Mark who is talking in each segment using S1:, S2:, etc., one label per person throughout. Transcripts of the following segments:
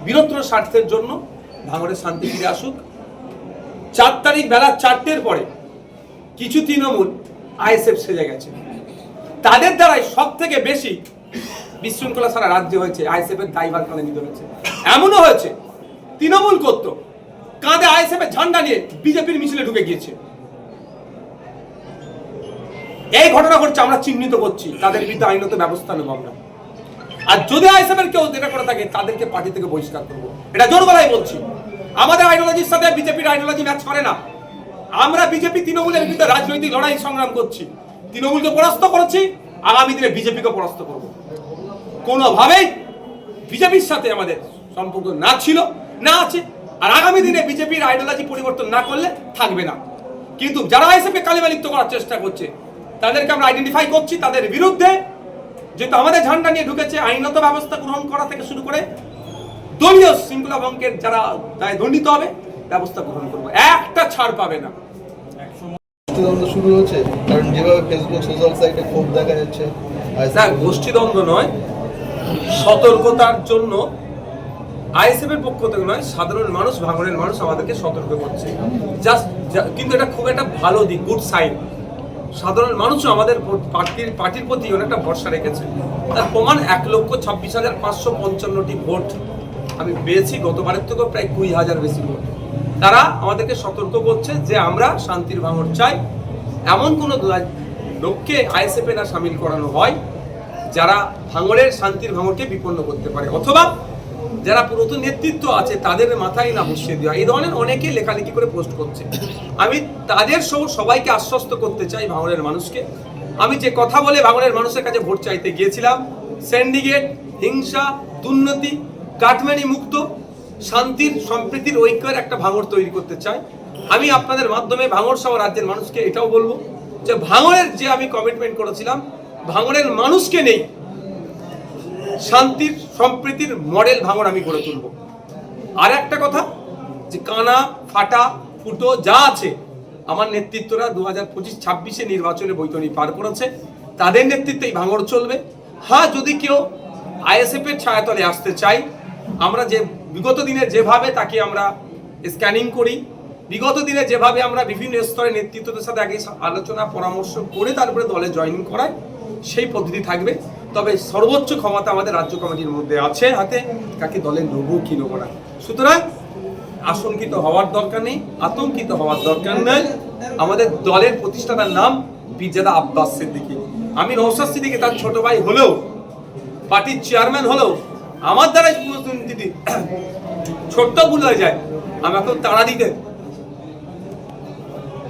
S1: বৃহত্তর স্বার্থের জন্য ভাঙড়ের শান্তি ফিরে আসুক। 4 তারিখ বেলা 4টের পরে কিছু তৃণমূল আইএসএফ সেজে গেছে, তাদের দ্বারাই সব থেকে বেশি বিশৃঙ্খলা সারা রাজ্যে হয়েছে। আইএসএফ এর দায়ভার কাঁধে নিতে হয়েছে। এমনও হয়েছে তৃণমূল করতো কাঁধে আইএসএফ এর ঝান্ডা নিয়ে বিজেপির মিছিলে ঢুকে গিয়েছে। এই ঘটনা ঘটছে, আমরা চিহ্নিত করছি, তাদের বিরুদ্ধে আইনত ব্যবস্থা নেব আমরা। আর যদি আইএসএফ এর কেউ এটা করে থাকে তাদেরকে পার্টি থেকে বহিষ্কার করবো, এটা জোর গলায় বলছি। আমাদের আইডিওলজির সাথে বিজেপির আইডিওলজি ম্যাচ করে না। আমরা বিজেপি তৃণমূলের বিরুদ্ধে রাজনৈতিক লড়াই সংগ্রাম করছি, তৃণমূলকে পরাস্ত করেছি, আগামী দিনে বিজেপিকে পরাস্ত করব। কোনোভাবেই বিজেপির সাথে আমাদের সম্পর্ক না ছিল, না আছে, আর আগামী দিনে বিজেপির আইডিওলজি পরিবর্তন না করলে থাকবে না। কিন্তু যারা আইএসএফকে কালিমালিপ্ত করার চেষ্টা করছে তাদেরকে আমরা আইডেন্টিফাই করছি, তাদের বিরুদ্ধে যেহেতু আমাদের ঝান্ডা নিয়ে ঢুকেছে আইনত ব্যবস্থা গ্রহণ করা থেকে শুরু করে দলীয় শৃঙ্খলা ভঙ্গের যারা দায় দণ্ডিত হবে ব্যবস্থা গ্রহণ করবো, একটা ছাড় পাবে না।
S2: গোষ্ঠীদ্বন্দ্ব শুরু হচ্ছে, কারণ যেভাবে ফেসবুক সোশ্যাল সাইটে ক্ষোভ দেখা যাচ্ছে।
S1: গোষ্ঠীদ্বন্দ্ব নয়, সতর্কতার জন্য আইএসএফ এর পক্ষ থেকে নয়, সাধারণ মানুষ, ভাঙড়ের মানুষ আমাদেরকে সতর্ক করছে। জাস্ট কিন্তু এটা খুব একটা ভালো দিক, গুড সাইন। সাধারণ মানুষও আমাদের পার্টির প্রতি অনেকটা ভরসা রেখেছে। তার প্রমাণ 1,26,555টি ভোট আমি পেয়েছি, গতবারের থেকেও প্রায় 20,000 বেশি ভোট। তারা আমাদেরকে সতর্ক করছে যে আমরা শান্তির ভাঙড় চাই। এমন কোনো লোককে আইএসএফ এ না সামিল করানো হয় যারা ভাঙড়ের শান্তির ভাঙড়কে বিপন্ন করতে পারে, অথবা যারা পুরাতন নেতৃত্ব আছে তাদের মাথায় না বসিয়ে দেওয়া। এই ধরনের অনেকে লেখালেখি করে পোস্ট করছে। আমি তাদের সবাইকে আশ্বস্ত করতে চাই, ভাঙড়ের মানুষকে। আমি যে কথা বলে ভাঙড়ের মানুষের কাছে ভোট চাইতে গিয়েছিলাম, সিন্ডিকেট, হিংসা, দুর্নীতি, কাটমানি মুক্ত, শান্তির, সম্প্রীতির, ঐক্যের একটা ভাঙড় তৈরি করতে চাই। আমি আপনাদের মাধ্যমে ভাঙড় সহ রাজ্যের মানুষকে এটাও বলবো যে ভাঙড়ের যে আমি কমিটমেন্ট করেছিলাম, ভাঙড়ের মানুষকে নেই শান্তির, সম্প্রীতির মডেল ভাঙড় আমি গড়ে তুলব। আর একটা কথা, যে কানা, ফাটা, ফুটো যা আছে আমার নেতৃত্বরা 2025-26 নির্বাচনে বৈতরণী পার করেছে, তাদের নেতৃত্বেই ভাঙড় চলবে। হ্যাঁ, যদি কেউ আইএসএফ এর ছায়াতলে আসতে চাই, আমরা যে বিগত দিনে যেভাবে তাকে আমরা স্ক্যানিং করি, বিগত দিনে যেভাবে আমরা বিভিন্ন স্তরের নেতৃত্বদের সাথে আগে আলোচনা পরামর্শ করে তারপরে দলে জয়েনিং করাই, সেই পদ্ধতি থাকবে। তবে সর্বোচ্চ ক্ষমতা আমাদের রাজ্য কমিটির মধ্যে আছে হাতে, কাকে দলে নেবো কি নেবো না। সুতরাং আশঙ্কিত হওয়ার দরকার নেই, আতঙ্কিত হওয়ার দরকার নেই। আমাদের দলের প্রতিষ্ঠাতার নাম পিরজাদা আব্বাস সিদ্দিকী। আমি নওশাদ সিদ্দিকী তার ছোট ভাই হলেও, পার্টির চেয়ারম্যান হলেও আমার দ্বারা যদি ছোট্ট ভুল হয়ে যায় আমাকেও তাড়া দিতে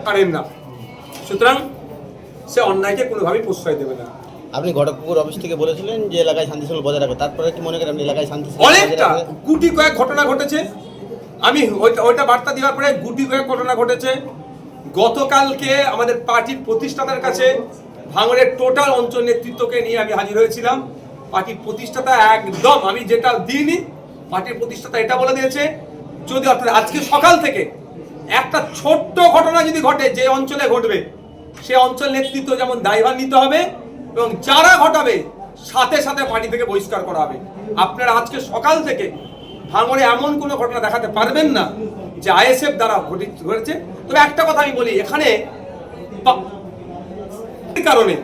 S1: পারেন না। সুতরাং সে অন্যায়কে কোনোভাবেই প্রশ্রয় দেবে না।
S3: আপনি ঘটকপুকুর অফিস থেকে বলেছিলেন যে এলাকায় শান্তি শৃঙ্খলা বজায় রাখবে, তারপরে কি মনে করেন আপনি এলাকায় শান্তি
S1: অনেকটা গুটি কয়েক ঘটনা ঘটেছে। আমি ওইটা বার্তা দেওয়ার পরে গুটি কয়েক ঘটনা ঘটেছে। গতকালকে আমাদের পার্টির প্রতিষ্ঠাতার কাছে ভাঙড়ের টোটাল অঞ্চল নেতৃত্বকে নিয়ে আমি হাজির হয়েছিলাম। পার্টির প্রতিষ্ঠাতা একদম, আমি যেটা দিইনি, পার্টির প্রতিষ্ঠাতা এটা বলে দিয়েছে যদি অর্থাৎ আজকে সকাল থেকে একটা ছোট্ট ঘটনা যদি ঘটে, যে অঞ্চলে ঘটবে সে অঞ্চল নেতৃত্ব যেমন দায়ভার নিতে হবে এবং যারা ঘটাবে সাথে সাথে পার্টি থেকে বহিষ্কার করা হবে। আপনারা আজকে সকাল থেকে ভাঙড়ে এমন কোনো ঘটনা দেখাতে পারবেন না যে আইএসএফ দ্বারা ঘটেছে। তবে একটা কথা আমি বলি, এখানে কারণে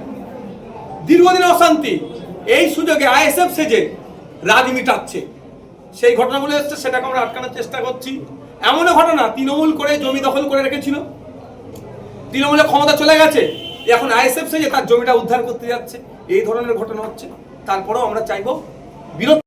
S1: দীর্ঘদিন অশান্তি, এই সুযোগে আইএসএফ সেজে রাজ মিটাচ্ছে, সেই ঘটনাগুলো এসছে, সেটাকে আমরা আটকানোর চেষ্টা করছি। এমনও ঘটনা তৃণমূল করে জমি দখল করে রেখেছিল, তৃণমূলের ক্ষমতা চলে গেছে, এখন আইএসএফ সেজে তার জমিটা উদ্ধার করতে যাচ্ছে। এই ধরনের ঘটনা হচ্ছে। তারপরেও আমরা চাইবো বিরোধ